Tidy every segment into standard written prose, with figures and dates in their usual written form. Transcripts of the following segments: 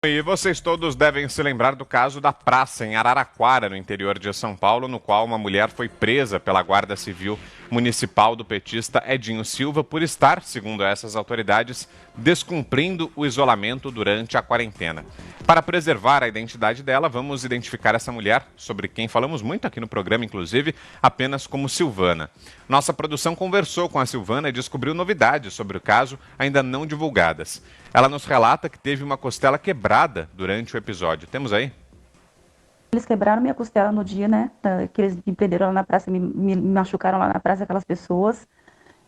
E vocês todos devem se lembrar do caso da praça em Araraquara, no interior de São Paulo, no qual uma mulher foi presa pela Guarda Civil Municipal do petista Edinho Silva por estar, segundo essas autoridades, descumprindo o isolamento durante a quarentena. Para preservar a identidade dela, vamos identificar essa mulher, sobre quem falamos muito aqui no programa, inclusive, apenas como Silvana. Nossa produção conversou com a Silvana e descobriu novidades sobre o caso ainda não divulgadas. Ela nos relata que teve uma costela quebrada durante o episódio. Temos aí? Eles quebraram minha costela no dia, né? Que eles me prenderam lá na praça, me machucaram lá na praça, aquelas pessoas.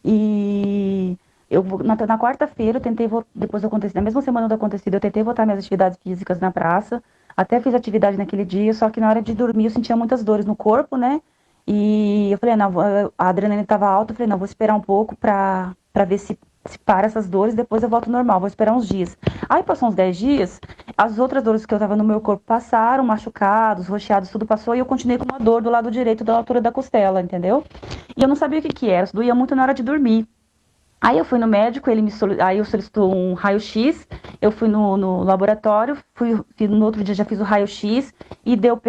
E eu, na quarta-feira, eu tentei, depois do acontecido, na mesma semana do acontecido, eu tentei voltar minhas atividades físicas na praça. Até fiz atividade naquele dia, só que na hora de dormir eu sentia muitas dores no corpo, né? E eu falei, não, a adrenalina estava alta, eu falei, não, vou esperar um pouco para ver se para essas dores, depois eu volto ao normal, vou esperar uns dias. Aí passou uns 10 dias, as outras dores que eu tava no meu corpo passaram, machucados, roxeados, tudo passou, e eu continuei com uma dor do lado direito da altura da costela, entendeu? E eu não sabia o que era, isso doía muito na hora de dormir. Aí eu fui no médico, aí eu solicitou um raio-x, eu fui no laboratório, no outro dia já fiz o raio-x e deu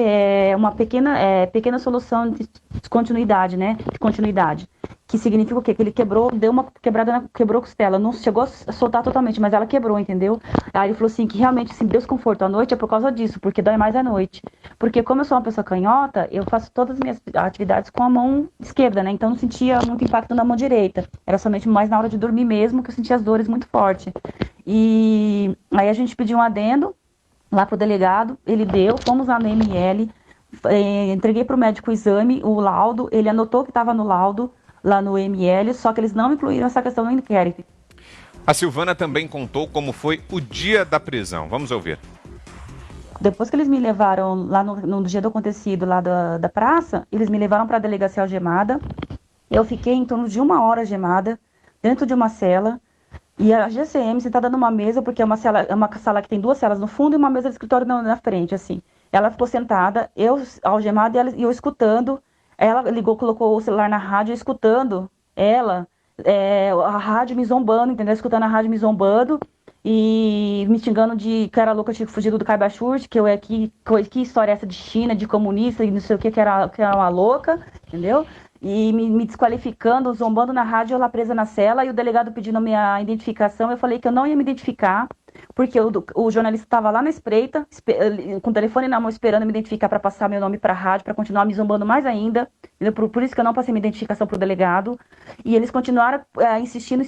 uma pequena solução de descontinuidade, né? De continuidade. Que significa o quê? Que ele quebrou, deu uma quebrada, quebrou a costela. Não chegou a soltar totalmente, mas ela quebrou, entendeu? Aí ele falou assim, que realmente esse desconforto à noite é por causa disso, porque dói mais à noite. Porque como eu sou uma pessoa canhota, eu faço todas as minhas atividades com a mão esquerda, né? Então não sentia muito impacto na mão direita. Era somente mais na hora de dormir mesmo que eu sentia as dores muito forte. E aí a gente pediu um adendo lá pro delegado, ele deu, fomos lá no ML, entreguei pro médico o exame, o laudo, ele anotou que estava no laudo, lá no ML, só que eles não incluíram essa questão no inquérito. A Silvana também contou como foi o dia da prisão. Vamos ouvir. Depois que eles me levaram lá no dia do acontecido, lá da praça, eles me levaram para a delegacia algemada. Eu fiquei em torno de 1 hora algemada, dentro de uma cela. E a GCM sentada numa mesa, porque é uma sala que tem 2 celas no fundo e uma mesa de escritório na frente, assim. Ela ficou sentada, eu algemada e eu escutando. Ela colocou o celular na rádio, escutando a rádio me zombando, entendeu? Escutando a rádio me zombando e me xingando de que era louca, eu tinha fugido do Caibachurt, que história é essa de China, de comunista e não sei o que era uma louca, entendeu? E me desqualificando, zombando na rádio, eu lá presa na cela, e o delegado pedindo a minha identificação, eu falei que eu não ia me identificar, porque o jornalista estava lá na espreita, com o telefone na mão, esperando me identificar para passar meu nome para a rádio, para continuar me zombando mais ainda. Por isso que eu não passei minha identificação para o delegado. E eles continuaram insistindo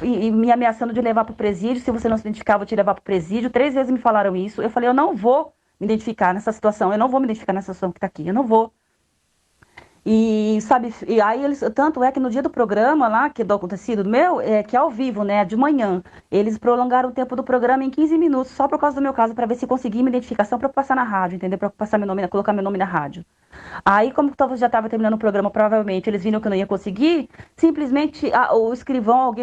e me ameaçando de levar para o presídio. Se você não se identificar, eu vou te levar para o presídio. 3 vezes me falaram isso. Eu falei, eu não vou me identificar nessa situação. Eu não vou me identificar nessa situação que está aqui. Eu não vou. E, sabe, e aí eles, tanto é que no dia do programa lá, que do acontecido meu, que é ao vivo, né, de manhã, eles prolongaram o tempo do programa em 15 minutos, só por causa do meu caso, para ver se conseguia minha identificação para passar na rádio, entendeu? Para passar meu nome, colocar meu nome na rádio. Aí, como já estava terminando o programa, provavelmente eles viram que eu não ia conseguir, simplesmente o escrivão,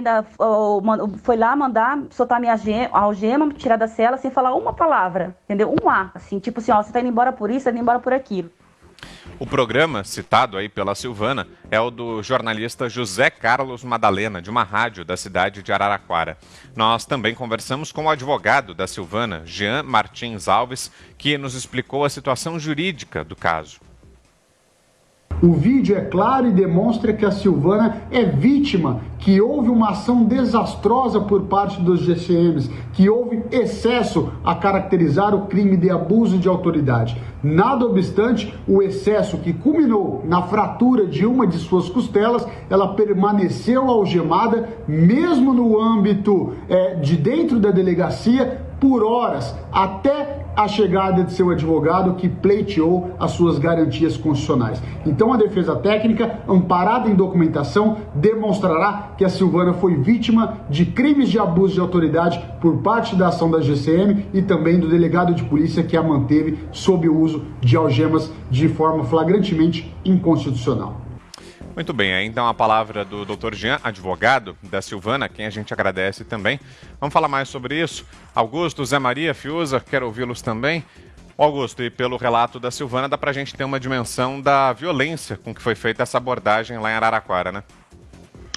foi lá mandar soltar minha algema, tirar da cela, sem falar uma palavra, entendeu? Um A, assim, tipo assim, ó, você tá indo embora por isso, tá indo embora por aquilo. O programa, citado aí pela Silvana, é o do jornalista José Carlos Madalena, de uma rádio da cidade de Araraquara. Nós também conversamos com o advogado da Silvana, Jean Martins Alves, que nos explicou a situação jurídica do caso. O vídeo é claro e demonstra que a Silvana é vítima, que houve uma ação desastrosa por parte dos GCMs, que houve excesso a caracterizar o crime de abuso de autoridade. Nada obstante, o excesso que culminou na fratura de uma de suas costelas, ela permaneceu algemada, mesmo no âmbito de dentro da delegacia, por horas, até a chegada de seu advogado que pleiteou as suas garantias constitucionais. Então a defesa técnica, amparada em documentação, demonstrará que a Silvana foi vítima de crimes de abuso de autoridade por parte da ação da GCM e também do delegado de polícia que a manteve sob o uso de algemas de forma flagrantemente inconstitucional. Muito bem, aí então a palavra do Dr. Jean, advogado da Silvana, a quem a gente agradece também. Vamos falar mais sobre isso. Augusto, Zé Maria, Fiuza, quero ouvi-los também. Augusto, e pelo relato da Silvana, dá pra gente ter uma dimensão da violência com que foi feita essa abordagem lá em Araraquara, né?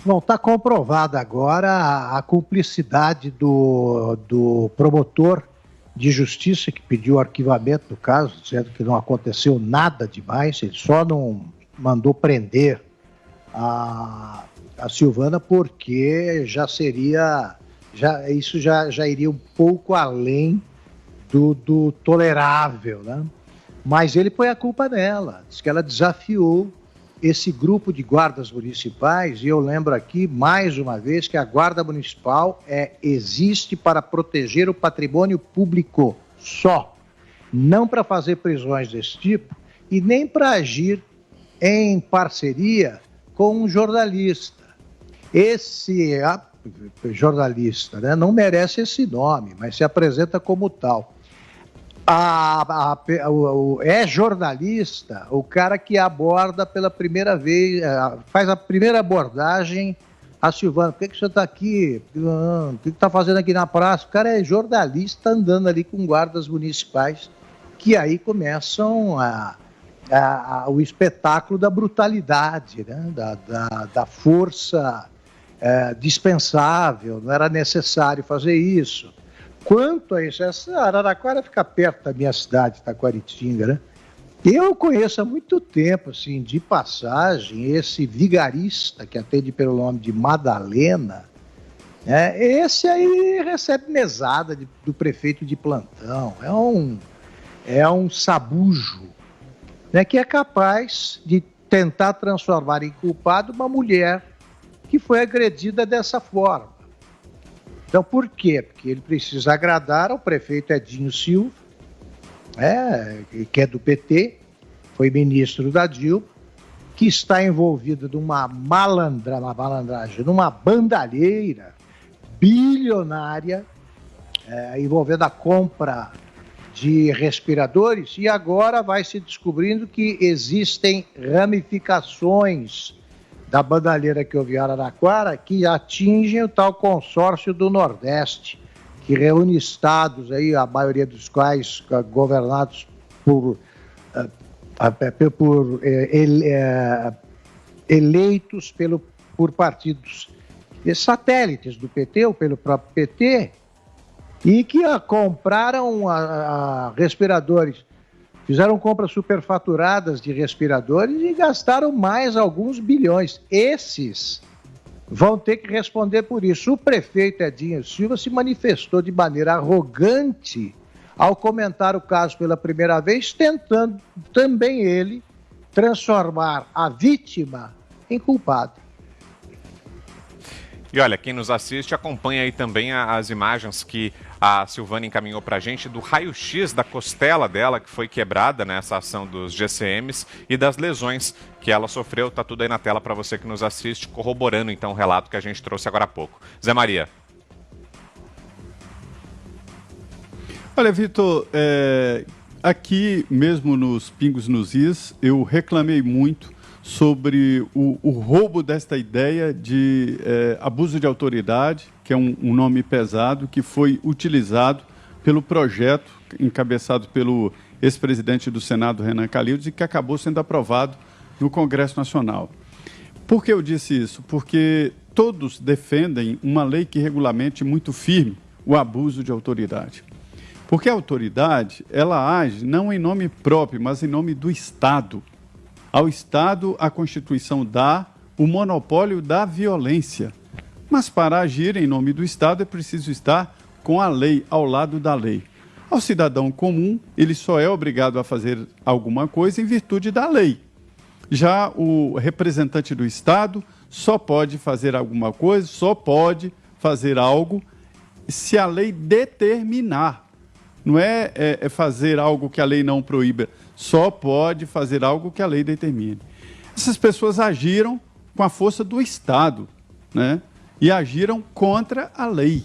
Bom, está comprovada agora a cumplicidade do promotor de Justiça que pediu o arquivamento do caso, dizendo que não aconteceu nada demais, ele só não mandou prender a Silvana porque isso já iria um pouco além do tolerável, né? Mas ele põe a culpa nela, diz que ela desafiou esse grupo de guardas municipais, e eu lembro aqui, mais uma vez, que a guarda municipal existe para proteger o patrimônio público só, não para fazer prisões desse tipo e nem para agir em parceria com um jornalista. Esse jornalista, né, não merece esse nome, mas se apresenta como tal. É jornalista o cara que aborda pela primeira vez, faz a primeira abordagem a Silvana. Por que você está aqui? O que está fazendo aqui na praça? O cara é jornalista andando ali com guardas municipais, que aí começam o espetáculo da brutalidade, né? da força dispensável, não era necessário fazer isso. Quanto a isso, essa Araraquara fica perto da minha cidade, Taquaritinga, né? Eu conheço há muito tempo, assim, de passagem, esse vigarista que atende pelo nome de Madalena, né? Esse aí recebe mesada do prefeito de plantão, é um sabujo, né, que é capaz de tentar transformar em culpado uma mulher que foi agredida dessa forma. Então, por quê? Porque ele precisa agradar ao prefeito Edinho Silva, que é do PT, foi ministro da Dilma, que está envolvido numa malandragem, numa bandalheira bilionária, envolvendo a compra de respiradores, e agora vai se descobrindo que existem ramificações da bandalheira que houve em Araraquara, que atingem o tal consórcio do Nordeste, que reúne estados, aí, a maioria dos quais governados eleitos por partidos satélites do PT ou pelo próprio PT, e que compraram respiradores. Fizeram compras superfaturadas de respiradores e gastaram mais alguns bilhões. Esses vão ter que responder por isso. O prefeito Edinho Silva se manifestou de maneira arrogante ao comentar o caso pela primeira vez, tentando também ele transformar a vítima em culpado. E olha, quem nos assiste acompanha aí também as imagens que a Silvana encaminhou para a gente do raio-x da costela dela, que foi quebrada nessa ação dos GCMs, e das lesões que ela sofreu. Tá tudo aí na tela para você que nos assiste, corroborando então o relato que a gente trouxe agora há pouco. Zé Maria. Olha, Vitor, aqui mesmo nos Pingos nos Is, eu reclamei muito sobre o roubo desta ideia de abuso de autoridade, que é um nome pesado, que foi utilizado pelo projeto encabeçado pelo ex-presidente do Senado, Renan Calheiros, e que acabou sendo aprovado no Congresso Nacional. Por que eu disse isso? Porque todos defendem uma lei que regulamente muito firme o abuso de autoridade. Porque a autoridade, ela age não em nome próprio, mas em nome do Estado. Ao Estado, a Constituição dá o monopólio da violência. Mas para agir em nome do Estado é preciso estar com a lei, ao lado da lei. Ao cidadão comum, ele só é obrigado a fazer alguma coisa em virtude da lei. Já o representante do Estado só pode fazer alguma coisa, só pode fazer algo se a lei determinar. Não é fazer algo que a lei não proíba, só pode fazer algo que a lei determine. Essas pessoas agiram com a força do Estado, né? E agiram contra a lei.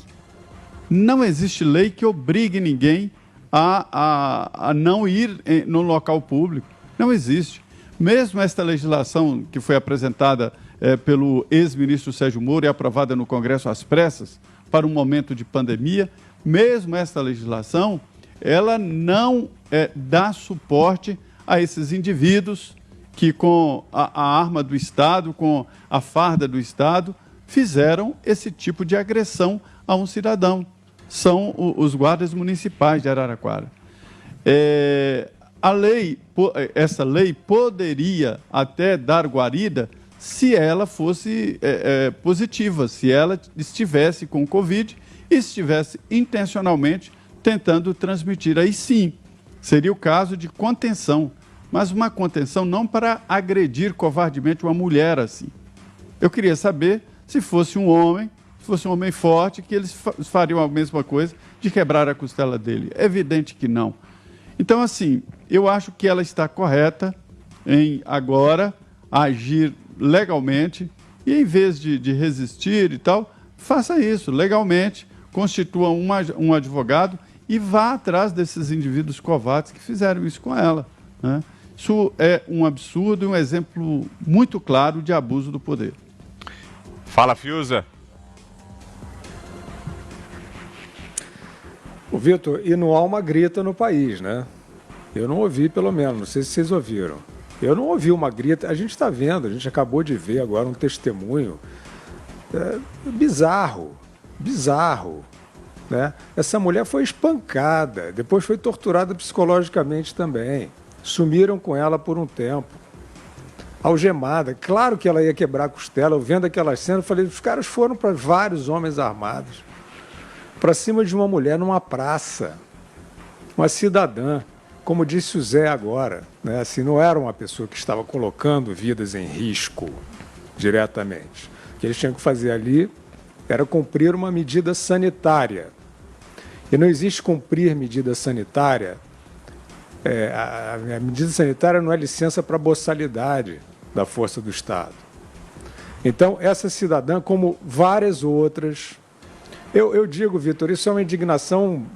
Não existe lei que obrigue ninguém a não ir no local público. Não existe. Mesmo esta legislação que foi apresentada pelo ex-ministro Sérgio Moro e aprovada no Congresso às pressas para um momento de pandemia, mesmo esta legislação, ela não dá suporte a esses indivíduos que, com a arma do Estado, com a farda do Estado, fizeram esse tipo de agressão a um cidadão. são os guardas municipais de Araraquara. Essa lei poderia até dar guarida se ela fosse positiva, se ela estivesse com Covid e estivesse intencionalmente tentando transmitir. Aí sim, seria o caso de contenção, mas uma contenção não para agredir covardemente uma mulher assim. Eu queria saber se fosse um homem forte, que eles fariam a mesma coisa de quebrar a costela dele. É evidente que não. Então, assim, eu acho que ela está correta em agora agir legalmente e, em vez de resistir e tal, faça isso legalmente, constitua um advogado e vá atrás desses indivíduos covardes que fizeram isso com ela, né? Isso é um absurdo e um exemplo muito claro de abuso do poder. Fala, Fiuza. O Vitor, e não há uma grita no país, né? Eu não ouvi, pelo menos, não sei se vocês ouviram. Eu não ouvi uma grita, a gente está vendo, a gente acabou de ver agora um testemunho bizarro, né? Essa mulher foi espancada, depois foi torturada psicologicamente também. Sumiram com ela por um tempo. Algemada, claro que ela ia quebrar a costela. Eu vendo aquelas cenas, eu falei, os caras foram para vários homens armados, para cima de uma mulher numa praça, uma cidadã, como disse o Zé agora, né? Assim, não era uma pessoa que estava colocando vidas em risco diretamente. O que eles tinham que fazer ali era cumprir uma medida sanitária. E não existe cumprir medida sanitária. A medida sanitária não é licença para boçalidade da força do Estado. Então, essa cidadã, como várias outras, eu digo, Vitor, isso é uma indignação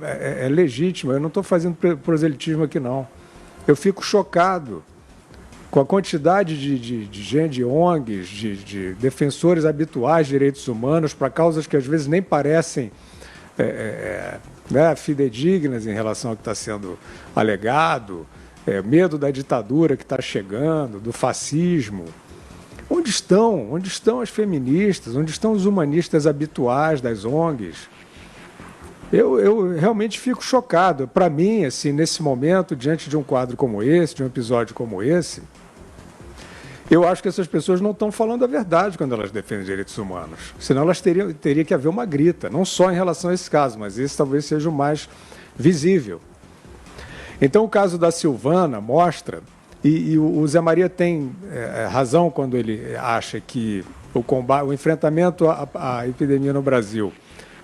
legítima, eu não estou fazendo proselitismo aqui, não. Eu fico chocado com a quantidade de gente, de ONGs, de defensores habituais de direitos humanos para causas que às vezes nem parecem fidedignas em relação ao que está sendo alegado, medo da ditadura que está chegando, do fascismo. Onde estão as feministas? Onde estão os humanistas habituais das ONGs? Eu realmente fico chocado. Para mim, assim, nesse momento, diante de um quadro como esse, de um episódio como esse, eu acho que essas pessoas não estão falando a verdade quando elas defendem direitos humanos. Senão elas teria que haver uma grita, não só em relação a esse caso, mas esse talvez seja o mais visível. Então, o caso da Silvana mostra, e o Zé Maria tem razão quando ele acha que o enfrentamento à epidemia no Brasil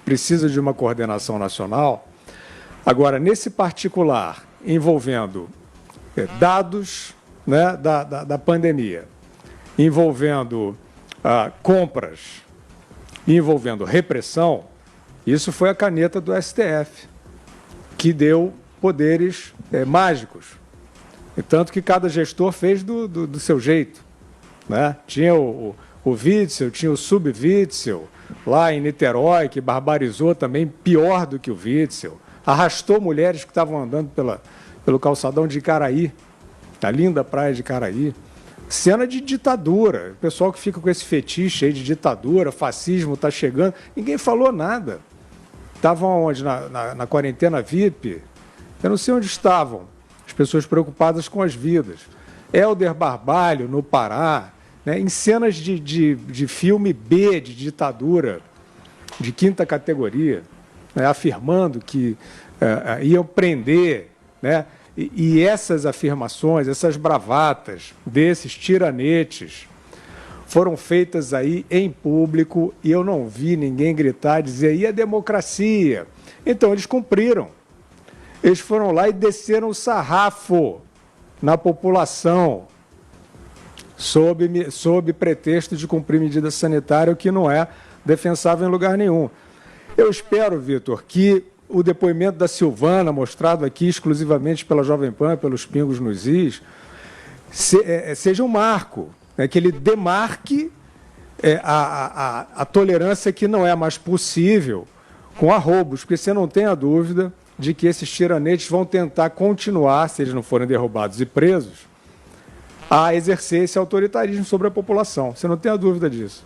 precisa de uma coordenação nacional. Agora, nesse particular, envolvendo dados, né, da pandemia, envolvendo compras, envolvendo repressão, isso foi a caneta do STF, que deu poderes mágicos. E tanto que cada gestor fez do seu jeito, né? Tinha o Witzel, tinha o Sub-Witzel, lá em Niterói, que barbarizou também pior do que o Witzel. Arrastou mulheres que estavam andando pelo calçadão de Icaraí, a linda praia de Icaraí. Cena de ditadura. O pessoal que fica com esse fetiche aí de ditadura, fascismo está chegando. Ninguém falou nada. Estavam onde? Na quarentena VIP? Eu não sei onde estavam. As pessoas preocupadas com as vidas. Hélder Barbalho, no Pará, né, em cenas de filme B, de ditadura, de quinta categoria, né, afirmando que iam prender, né, e essas afirmações, essas bravatas desses tiranetes foram feitas aí em público e eu não vi ninguém gritar, dizer, e a democracia? Então, eles cumpriram. Eles foram lá e desceram o sarrafo na população, sob pretexto de cumprir medida sanitária, o que não é defensável em lugar nenhum. Eu espero, Vitor, que o depoimento da Silvana, mostrado aqui exclusivamente pela Jovem Pan, pelos Pingos nos Is, seja um marco, né, que ele demarque a tolerância que não é mais possível com arroubos, porque você não tem a dúvida de que esses tiranetes vão tentar continuar, se eles não forem derrubados e presos, a exercer esse autoritarismo sobre a população. Você não tem a dúvida disso.